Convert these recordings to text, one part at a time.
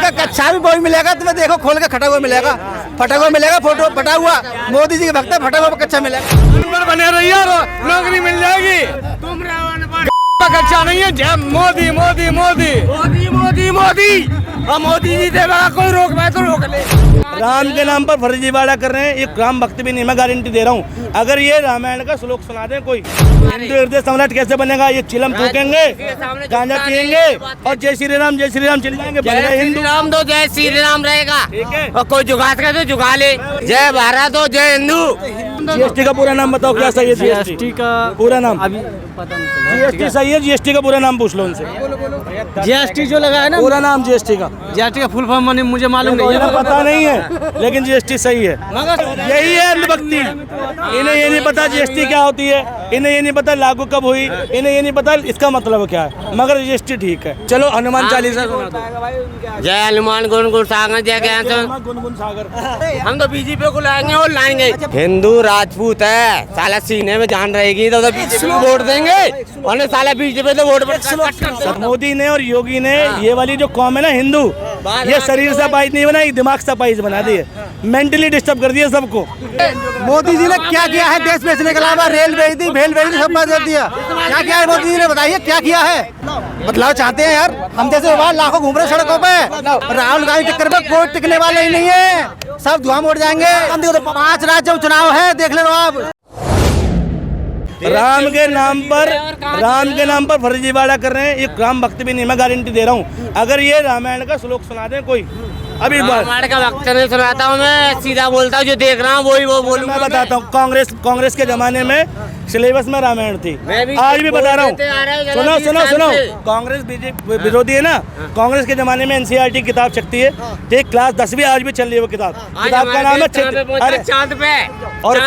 का कच्चा भी वही मिलेगा, तुम्हें देखो खोल के खटा हुआ मिलेगा, फटा हुआ मिलेगा, फोटो फटा हुआ। मोदी जी के भक्त फटा हुआ कच्चा मिलेगा। बने रहिए और नौकरी मिल जाएगी। तुम कच्चा नहीं है। जय मोदी मोदी मोदी मोदी मोदी मोदी। और मोदी जी से बड़ा कोई रोक मैं तो रोक ले। राम के नाम पर फर्जीवाड़ा कर रहे हैं, ये राम भक्त भी नहीं, मैं गारंटी दे रहा हूँ। अगर ये रामायण का श्लोक सुना दे कोई, हिंदू हृदय सम्राट कैसे बनेगा? ये चिलम फूकेंगे, गांजा पियेंगे और जय श्री राम चिल्लाएंगे। हिंदू राम दो जय श्री राम रहेगा। ठीक है, और कोई जुगाड़ का तो जुगा ले। जय भारत हो जय हिंदू। जीएसटी का पूरा नाम बताओ, क्या सही है? जीएसटी का पूरा नाम अभी पता नहीं। जीएसटी सही है? जीएसटी का पूरा नाम पूछ लो उनसे। जीएसटी जो लगा है ना, पूरा नाम जीएसटी का। जीएसटी का फुल फॉर्म मुझे मालूम नहीं है, पता नहीं है, लेकिन जीएसटी सही है। यही है अंधभक्ति। इन्हें ये नहीं पता जीएसटी क्या होती है, इन्हें ये नहीं पता लागू कब हुई, इन्हें ये नहीं पता इसका मतलब क्या है, मगर जीएसटी ठीक है। चलो हनुमान चालीसा सुना दो। जय हनुमान गुण गुण सागर जय ज्ञान गुनगुन सागर। हम तो बीजेपी को लाएंगे और लाएंगे। हिंदू राजपूत है, साला सीने में जान रहेगी तो बीजेपी को वोट देंगे। और साला बीजेपी तो वोट मोदी ने और योगी ने ये वाली जो कौम है ना हिंदू, ये शरीर से अपाहिज नहीं बनाई, दिमाग से अपाहिज बना दी है, मेंटली डिस्टर्ब कर दिया सबको। मोदी जी ने क्या किया है देश बेचने के अलावा? रेल बेच दी, भेल बेच दी, सब बात कर दिया। क्या किया है मोदी जी ने? बताइए क्या किया है? बदलाव चाहते हैं यार, हम जैसे युवा लाखों घूम रहे सड़कों पे। राहुल गांधी टक्कर में कोई टिकने वाला ही नहीं है, सब धुआं उड़ जाएंगे। 5 राज्य में चुनाव है, देख ले आप। राम के नाम पर फर्जीवाड़ा कर रहे हैं, ये राम भक्त भी नहीं, मैं गारंटी दे रहा हूँ। अगर ये रामायण का श्लोक सुना दे कोई, अभी रामायण का वक्त नहीं सुनाता हूँ मैं, सीधा बोलता हूँ, जो देख रहा हूँ वही वो बोलूँ। मैं बताता हूँ, कांग्रेस के जमाने में सिलेबस में रामायण थी, आज भी बता रहा हूँ। सुनो, कांग्रेस बीजेपी विरोधी है ना। कांग्रेस के जमाने में एनसीईआरटी किताब छपती है, ठीक, क्लास 10वीं आज भी चल रही है वो किताब का नाम है चांद पे। और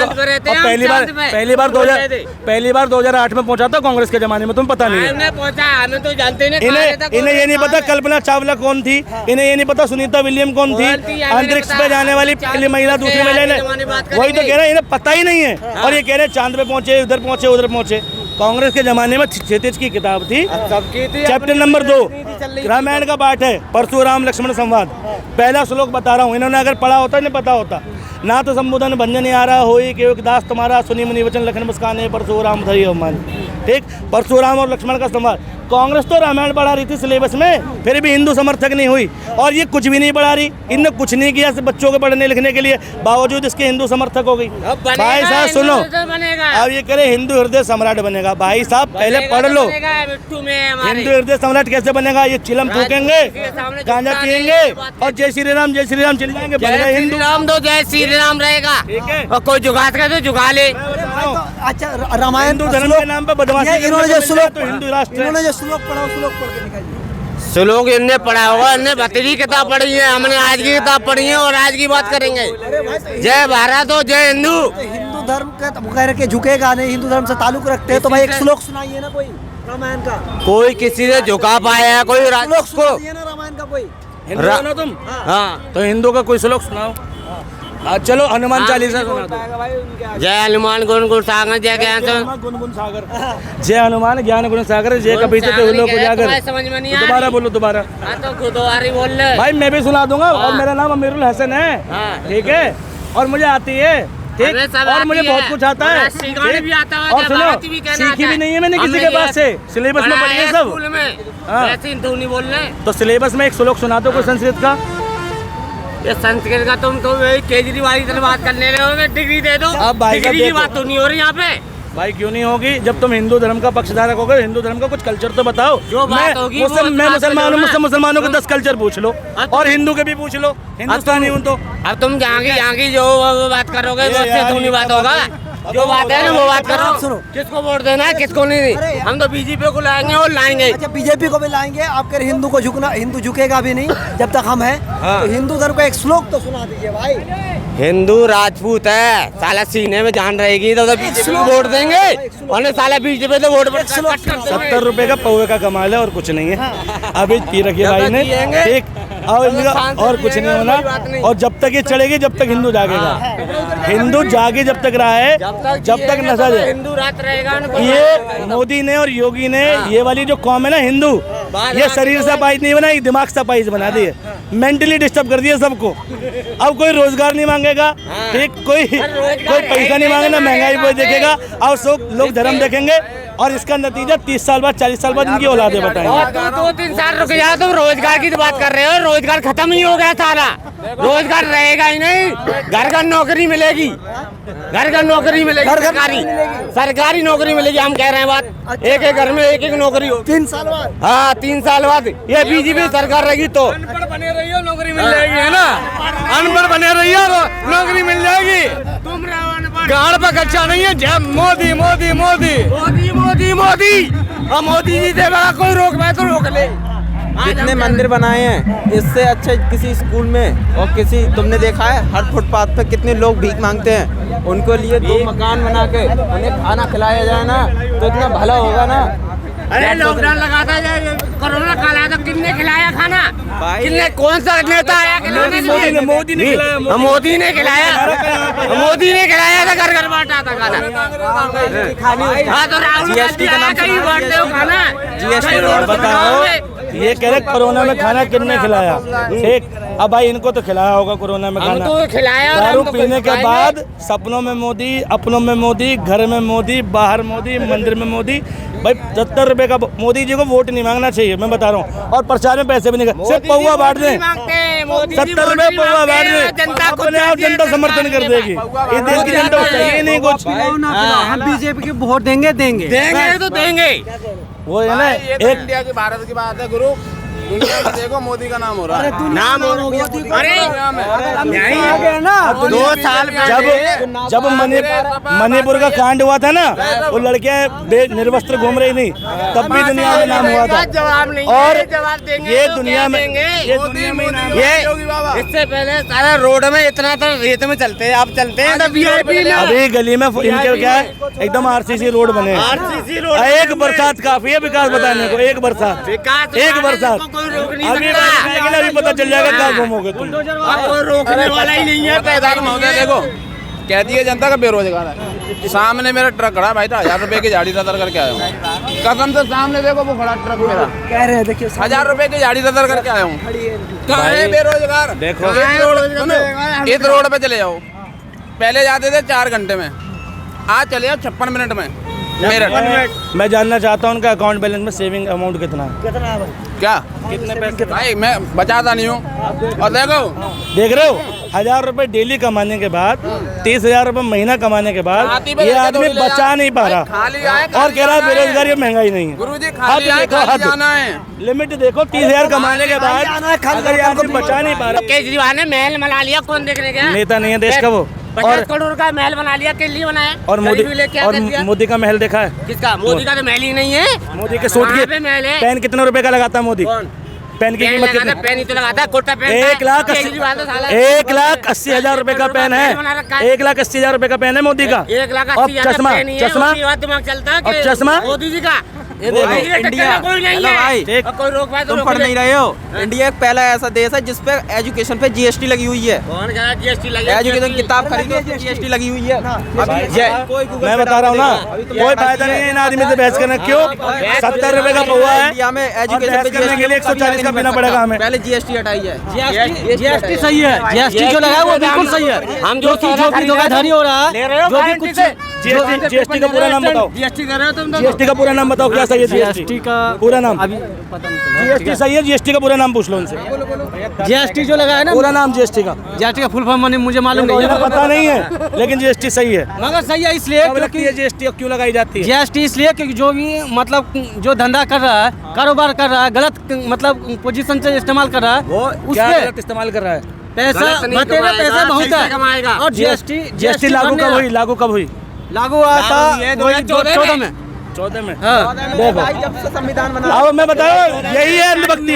पहली बार 2008 में पहुंचा था कांग्रेस के जमाने में, तुम्हें पता नहीं है? हमें तो जानते नहीं। इन्हें ये नहीं पता कल्पना चावला कौन थी, इन्हें ये नहीं पता सुनीता विलियम कौन थी, अंतरिक्ष पे जाने वाली पहली महिला, दूसरी महिला। वही तो कह रहे हैं, इन्हें पता ही नहीं है। और ये कह रहे हैं चांद पे पहुंचे, उधर पहुंचे। कांग्रेस के जमाने में क्षितिज की किताब थी, चैप्टर नंबर 2 रामायण का पाठ है, परशुराम लक्ष्मण संवाद। पहला श्लोक बता रहा हूँ, इन्होंने अगर पढ़ा होता नहीं पता होता। ना तो संबोधन भंजन आ रहा हो कि दास तुम्हारा सुनी मुनि वचन लखन मुस्कान परशुराम धरी अवमान। ठीक, परशुराम और लक्ष्मण का संवाद। कांग्रेस तो रामायण पढ़ा रही थी सिलेबस में, फिर भी हिंदू समर्थक नहीं हुई। और ये कुछ भी नहीं पढ़ा रही, इनने कुछ नहीं किया सिर्फ बच्चों को पढ़ने लिखने के लिए, बावजूद इसके हिंदू समर्थक हो गई। भाई साहब सुनो, अब ये करे हिंदू हृदय सम्राट बनेगा। भाई साहब पहले पढ़ लो, हिंदू हृदय सम्राट कैसे बनेगा? ये चिलम फूकेंगे, गांजा पियेंगे और जय श्री राम चिल्लाएंगे। हिंदू राम दो जय श्री राम रहेगा। और कोई जुगाड़ का तो जुगा ले। अच्छा, रामायण हिंदू धर्म के नाम पर बदमाशी, इन्होंने जो श्लोक तो हिंदू राष्ट्र, इन्होंने जो श्लोक पढ़ा, श्लोक पढ़ के दिखाइए। श्लोक इनने पढ़ा होगा, इनने भतीजी किताब पढ़ी है, हमने आज की किताब पढ़ी है और आज की बात करेंगे। जय भारत हो जय हिंदू। हिंदू धर्म का कह रहे झुकेगा नहीं, हिंदू धर्म से ताल्लुक रखते हैं, तो भाई एक श्लोक सुनाइए ना कोई रामायण का। कोई किसी से झुका पाया है कोई श्लोक सुनाइए ना रामायण का कोई। हिंदू हो ना तुम? हाँ, तो हिंदू का कोई श्लोक सुनाओ। चलो हनुमान चालीसा सुना दो। जय हनुमान गुण गुण सागर जय ज्ञान गुनगुन सागर। जय हनुमान ज्ञान गुण सागर जय कपीते तो लोग उजागर। समझ में नहीं दोबारा बोलो, दोबारा। तो गुरुद्वारी बोल ले भाई, मैं भी सुना दूंगा। और मेरा नाम अमीरुल हसन है, ठीक है, और मुझे आती है, ठीक, और मुझे बहुत कुछ आता है। और सुनो, सीखी भी नहीं है मैंने किसी के पास से, सिलेबस में पढ़ी है सब। तो सिलेबस में एक श्लोक सुना दो कोई संस्कृत का। ये संस्कृत का तुम तो केजरीवाल की बात करने रहे हो, डिग्री दे दो। अब भाई डिग्री की बात तो नहीं हो रही यहाँ पे। भाई क्यों नहीं होगी? जब तुम हिंदू धर्म का पक्षधारक होगे, हिंदू धर्म का कुछ कल्चर तो बताओ। जो बात होगी मैं मुसलमान हूँ, मुसलमानों के 10 कल्चर पूछ लो, और हिंदू के भी पूछ लो, हिंदुस्तानी हूँ तो। अब तुम यहाँ की जो बात करोगे उससे तो नहीं बात होगा। जो बात है ना वो बात करो। सुनो, किसको वोट देना है किसको नहीं, हम तो बीजेपी को लाएंगे और लाएंगे। अच्छा, बीजेपी को भी लाएंगे। आप कह रहे हिंदू को झुकना, हिंदू झुकेगा भी नहीं जब तक हम हैं। तो हिंदू धर्म का एक श्लोक तो सुना दीजिए भाई। हिंदू राजपूत है, साला सीने में जान रहेगी तो बीजेपी को वोट देंगे। और साला बीजेपी तो वोट 70 रुपए का पौवे का कमाल है और कुछ नहीं है। अभी पी रखी भाई ने, ठीक, और कुछ नहीं होना। और जब तक ये चढ़ेगी जब तक हिंदू जागेगा। हिंदू जागे जब तक रहा है, जब तक नशा हिंदू रात रहेगा। ये मोदी ने और योगी ने ये वाली जो कौम है ना हिंदू, ये शरीर से अपाहिज नहीं बनाई, दिमाग से अपाहिज बना दिए, मेंटली डिस्टर्ब कर दिए सबको। अब कोई रोजगार नहीं मांगेगा, ठीक, कोई पैसा नहीं मांगेगा, महंगाई कोई देखेगा, और सब लोग धर्म देखेंगे, और इसका नतीजा 30 साल बाद 40 साल बाद इनकी औलादे बताएंगे। 2-3 साल रुक जाओ, तुम रोजगार की तो बात कर रहे हो, रोजगार खत्म ही हो गया सारा, रोजगार रहेगा ही नहीं। घर घर नौकरी मिलेगी, घर घर नौकरी मिलेगी, सरकारी नौकरी मिलेगी। हम कह रहे हैं बात, एक एक घर में एक एक नौकरी हो 3 साल बाद। हाँ 3 साल बाद ये बीजेपी सरकार रहेगी तो अनपढ़ बने रही हो, नौकरी मिल जाएगी, है ना। अनपढ़ बने रही हो, नौकरी मिल जाएगी। तुम गाड़ पर कच्चा नहीं है। जय मोदी मोदी मोदी मोदी मोदी मोदी। अब मोदी जी से बड़ा कोई रोक पाए तो रोक ले। जितने मंदिर बनाए हैं इससे अच्छे किसी स्कूल में, और किसी तुमने देखा है हर फुटपाथ पे कितने लोग भीख मांगते हैं, उनको लिए 2 मकान बना के उन्हें खाना खिलाया जाए ना, तो इतना भला होगा ना। अरे लॉकडाउन लगाता है, कोरोना काल आया तो किसने खिलाया खाना? किसने, कौन सा नेता आया खिलाने? मोदी ने खिलाया, मोदी ने खिलाया, मोदी ने खिलाया था, घर घर बांटा था खाना। हाँ तो राहुल गांधी आया, कहीं बांटते हो खाना? GST बताओ, ये कह रहे कोरोना में खाना किसने खिलाया? ठीक, अब भाई इनको तो खिलाया होगा कोरोना में खाना। तो खिलाया, दारू पीने के बाद सपनों में मोदी, अपनों में मोदी, घर में मोदी, बाहर मोदी, मंदिर में मोदी। भाई 70 रुपए का मोदी जी को वोट नहीं मांगना चाहिए, मैं बता रहा हूँ। और प्रचार में पैसे भी नहीं, सिर्फ पौवा बांट दें, 70 रुपए पौवा बांट दें, अपने आप जनता समर्थन कर देगी। ये देश की जनता को चाहिए नहीं कुछ। हम बीजेपी की वोट देंगे तो देंगे। वो है ना, ये तो एक इंडिया की भारत की बात है गुरु। दुनिया में देखो मोदी का नाम हो रहा है। नाम हो गया। अरे यही आ गया ना। 2 साल जब मणिपुर का कांड हुआ था ना, वो लड़कियां निर्वस्त्र घूम रही थी, तब भी दुनिया में नाम हुआ था। जवाब नहीं, और जवाब देंगे ये तो दुनिया क्या में, देंगे? ये दुनिया में नाम ये इससे पहले सारा रोड में इतना तो रेत में चलते हैं, आप चलते हैं तो VIP में। अभी गली में इनके क्या है, एकदम RCC रोड बने हैं। RCC रोड, एक बरसात काफी है विकास बताने को, एक बरसात, एक बरसात। कोई रोक नहीं अभी सकता, अभी पता चल जाएगा कहाँ घूमोगे तुम। अब कोई रोकने वाला ही नहीं है। पैदा महोदय देखो, कहती है जनता का बेरोजगार है। सामने मेरा ट्रक खड़ा है भाई, तो 1000 रुपए की झाड़ी रदर करके आया हूँ। कसम से सामने देखो वो खड़ा ट्रक मेरा, कह रहे हैं देखिए 1000 रुपए की झाड़ी रदर करके आया हूँ। कहाँ है बेरोजगार? देखो इस रोड पे चले जाओ, पहले जाते थे 4 घंटे में, आज चले जाओ 56 मिनट में। मैं जानना चाहता हूँ उनका अकाउंट बैलेंस में सेविंग अमाउंट कितना है? क्या कितने पैसे? भाई मैं बचाता नहीं हूँ। और देखो देख रहे हो, 1000 रुपए डेली कमाने के बाद, 30,000 रुपए महीना कमाने के बाद, ये आदमी बचा नहीं पा रहा और कह रहा है बेरोजगारी और महंगाई नहीं है। गुरुजी खाली आए, खाली जाना है। लिमिट देखो, 30,000 कमाने के बाद अगर ये आदमी बचा नहीं पा रहा। केजरीवाल ने महल बना लिया, कौन देखने गया? नेता नहीं है देश का वो। 50 करोड़ का महल बना लिया, के लिए बनाया? और मोदी का महल देखा है? किसका? मोदी का तो महल ही नहीं है। मोदी के सूट की महल है। पेन कितने रुपए का लगाता है मोदी? पेन की कीमत कितनी? पेन ही तो लगाता है, कोटा पेन। 1,80,000 रुपए का पेन है। 1,80,000 रुपए का पेन है मोदी का। 1,80,000 चश्मा, चश्मा दिमाग चलता है। और चश्मा मोदी जी का इंडिया, कोई नहीं हेलो भाई, है। कोई रोक पाए तो तुम पढ़ नहीं रहे हो। इंडिया एक पहला ऐसा देश है जिसपे एजुकेशन पे GST लगी हुई है। कौन कह रहा है GST लगी? एजुकेशन किताब खरीदो उसपे GST लगी हुई है। मैं बता रहा हूँ ना, कोई फायदा नहीं है इन आदमी से बहस करना। क्यों? 70 रुपए का पौवा है, इंडिया में और एजुकेशन बहस करने के लिए 140 का पीना पड़ेगा हमें। पहले GST हटाई है। GST सही है, GST जो लगा है वो बिल्कुल सही है। हम जो भी धोखाधड़ी हो रहा है, जो भी कुछ GST का पूरा नाम बताओ। GST कर रहे हो तुम तो। GST का पूरा नाम बताओ, क्या सही है? GST का पूरा नाम अभी पता नहीं GST सही है? GST का पूरा नाम पूछ लो उनसे। GST जो लगा है ना, पूरा नाम GST का? GST का फुल फॉर्म मुझे मालूम नहीं मुझे है, पता नहीं है, लेकिन GST सही है। मगर सही है इसलिए कब लगती है GST, क्यों लगाई जाती है? GST इसलिए क्योंकि जो भी मतलब जो धंधा कर रहा है, कारोबार कर रहा है, गलत मतलब पोजीशन से इस्तेमाल कर रहा है, वो उस क्या पे गलत इस्तेमाल कर रहा है? पैसा बतेगा, पैसा बहुत है। और GST लागू कब हुई? लागू हुआ था 2014 में। 14 में। हाँ, देखो जब से संविधान बना, अब मैं बताओ, यही है अंधभक्ति।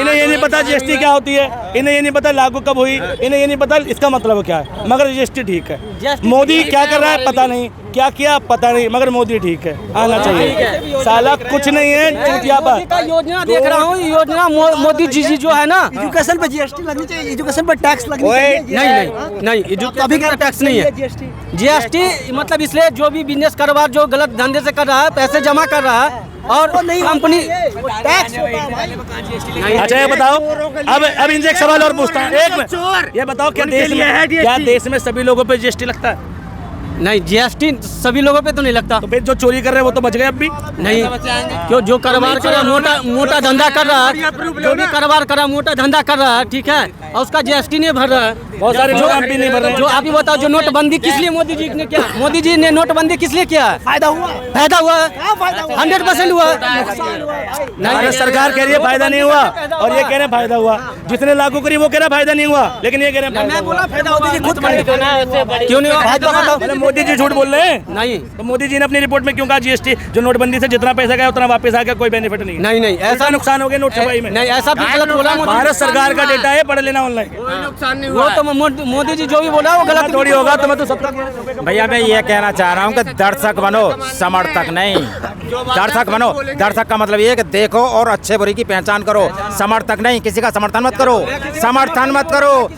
इन्हें ये नहीं पता GST क्या होती है, इन्हें ये नहीं पता लागू कब हुई, इन्हें ये नहीं पता इसका मतलब क्या है। मगर GST ठीक है। मोदी क्या कर रहा है पता नहीं, क्या किया पता नहीं, मगर मोदी ठीक है, आना चाहिए। साला कुछ नहीं है, चूतिया पर का योजना देख रहा हूँ, योजना मोदी जी जो है ना, एजुकेशन पे GST लगनी चाहिए, एजुकेशन पर टैक्स लगनी चाहिए। नहीं, अभी का टैक्स नहीं है। GST मतलब इसलिए जो भी बिजनेस कारोबार जो गलत धंधे से कर रहा रहा है, पैसे जमा कर रहा है और कंपनी टैक्स। अच्छा ये बताओ, अब इनसे एक सवाल और पूछता हूँ, एक मिनट, ये बताओ क्या देश में सभी लोगों पे जीएसटी लगता है? नहीं, जीएसटी सभी लोगों पे तो नहीं लगता। तो फिर जो चोरी कर रहे हैं वो तो बच गए अब भी नहीं, क्यों? जो कारोबार कर रहा है, मोटा धंधा कर रहा है, जो भी कारोबार कर रहा है, मोटा धंधा कर रहा है, ठीक है, और उसका जीएसटी नहीं भर रहा है। बहुत सारे लोग अब भी नहीं भर रहे हैं। जो आप ही बताओ, जो नोटबंदी किस लिए मोदी जी ने किया? मोदी जी ने नोटबंदी किस लिए किया? फायदा हुआ है, 100% हुआ। भारत सरकार कह रही है फायदा नहीं हुआ और ये कह रहे हैं फायदा हुआ। जितने लागू करी वो कह रहा फायदा नहीं हुआ, लेकिन ये कह रहे हैं फायदा। मोदी जी खुद क्यों नहीं हुआ? मोदी जी झूठ बोल रहे हैं। नहीं, तो मोदी जी ने अपनी रिपोर्ट में क्यों कहा जीएसटी जो नोटबंदी से जितना पैसा गया उतना वापस आ गया, कोई बेनिफिट नहीं? नहीं, ऐसा नुकसान हो गया नोट छपाई में। नहीं, ऐसा भी गलत बोला। भारत सरकार का डेटा है, पढ़ लेना ऑनलाइन। वो तो मोदी जी जो भी बोला वो गलत थोड़ी होगा। तो मैं तो सब भैया मैं ये कहना चाह रहा हूँ कि दर्शक बनो, समर्थक नहीं। दर्शक बनो, दर्शक का मतलब ये है कि देखो और अच्छे बुरे की पहचान करो, समर्थक नहीं। किसी का समर्थन मत करो, समर्थन मत करो।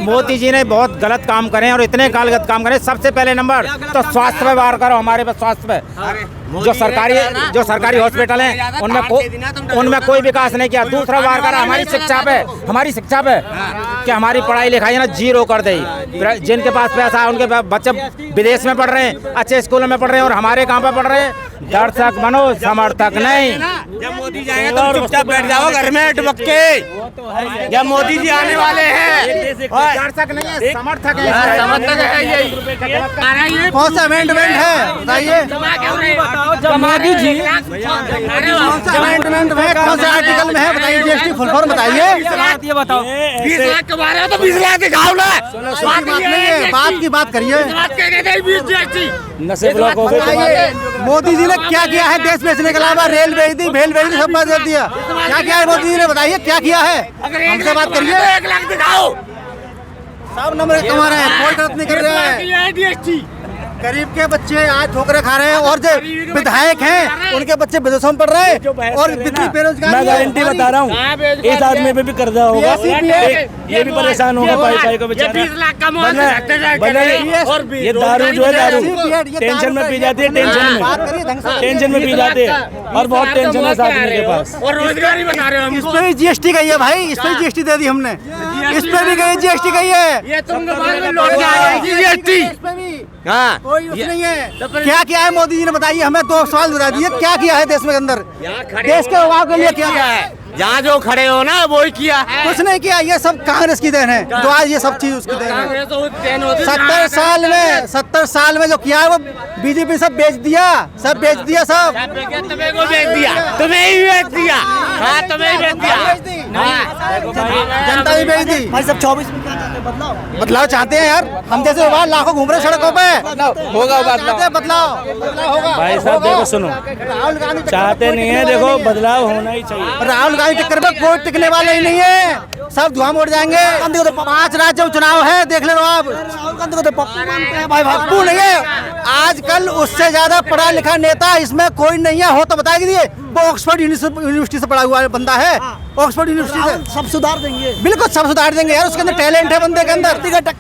मोदी जी ने बहुत गलत काम करे और इतने गलत काम करे। सबसे पहले नंबर तो स्वास्थ्य पे वार करो, हमारे पे स्वास्थ्य पे। जो सरकारी हॉस्पिटल हैं उनमें कोई विकास नहीं किया। दूसरा वार करा हमारी शिक्षा पे कि हमारी पढ़ाई लिखाई ना जीरो कर दी। जिनके पास पैसा है उनके बच्चे विदेश में पढ़ रहे हैं, अच्छे स्कूलों में पढ़ रहे हैं, और हमारे कहाँ पे पढ़ रहे हैं? दर्शक बनो, समर्थक नहीं। जब मोदी जाएंगे तो चुपचाप बैठ जाओ घर में अटक के। जब मोदी जी आने वाले हैं, दर्शक नहीं है, समर्थक है। समर्थक है यही। कौन सा अमेंडमेंट है बताइए? जब मोदी जी अमेंडमेंट में कौन से आर्टिकल में है बताइए? जीएसटी फुल फॉर्म बताइए, ये बताओ। 20 लाख कमा रहे हो तो 20 लाख दिखाओ ना। बात नहीं है, बात की बात करिए। नशे ब्लॉक हो गए। मोदी जी ने क्या किया है देश बेचने के अलावा? रेल बेच दी, भेल बेच दी, सब बात कर दिया। क्या किया है मोदी जी ने बताइए? क्या किया है? हमसे बात करिए। 1 लाख दिखाओ। सब नंबर कमा रहे हैं, कोई गलत नहीं कर रहे हैं। गरीब के बच्चे आज ठोकरे खा रहे हैं और जो विधायक हैं उनके बच्चे विदेशों में पढ़ रहे हैं और इतनी बेरोजगारी। मैं गारंटी बता रहा हूँ, इस आदमी पे भी कर्जा होगा, ये भी परेशान होगा भाई को बेचारा। ये दारू जो है, दारू टेंशन में पी जाती है, टेंशन में पी जाती है और बहुत टेंशन है इस आदमी के पास। और रोजगारी बना रहे हो। इस पे भी जीएसटी गई है भाई, इस पे जीएसटी दे दी हमने, इस पे भी गई जीएसटी गई है। ये तुम बाद में लौट के आएगी जीएसटी। हाँ, कोई कुछ नहीं है। क्या किया है मोदी जी ने बताइए? हमें 2 सवाल बता दिए, क्या किया है देश में अंदर? देश के युवाओं के लिए क्या है? जहाँ जो खड़े हो ना वो ही किया है। कुछ नहीं किया, ये सब कांग्रेस की देन है जो आज ये सब चीज उसकी देन है। 70 साल में जो किया है वो बीजेपी सब बेच दिया, सब बेच दिया, सब तुम्हें को बेच दिया, तुम्हें ही बेच दिया। हाँ, तुम्हें ही बेच दिया, जनता भी बेच दी भाई। सब 24 में क्या चाहते हैं? बदलाव चाहते हैं यार। हम जैसे युवा लाखों घूम रहे सड़कों पे, होगा बदलाव। बदलाव होगा भाई साहब देखो, सुनो, राहुल गांधी चाहते नहीं है, देखो बदलाव होना ही चाहिए। राहुल गांधी चक्कर में कोई टिकने वाला ही नहीं है, सब धुआं उड़ जाएंगे। 5 राज्य चुनाव है, देख ले लो आप। पप्पू नहीं है आजकल, उससे ज्यादा पढ़ा लिखा नेता इसमें कोई नहीं है। हो तो बता दीजिए, वो ऑक्सफोर्ड यूनिवर्सिटी से पढ़ा हुआ बंदा है, ऑक्सफोर्ड यूनिवर्सिटी से। सब सुधार देंगे, बिल्कुल सब सुधार देंगे यार। उसके अंदर टैलेंट है बंदे के अंदर।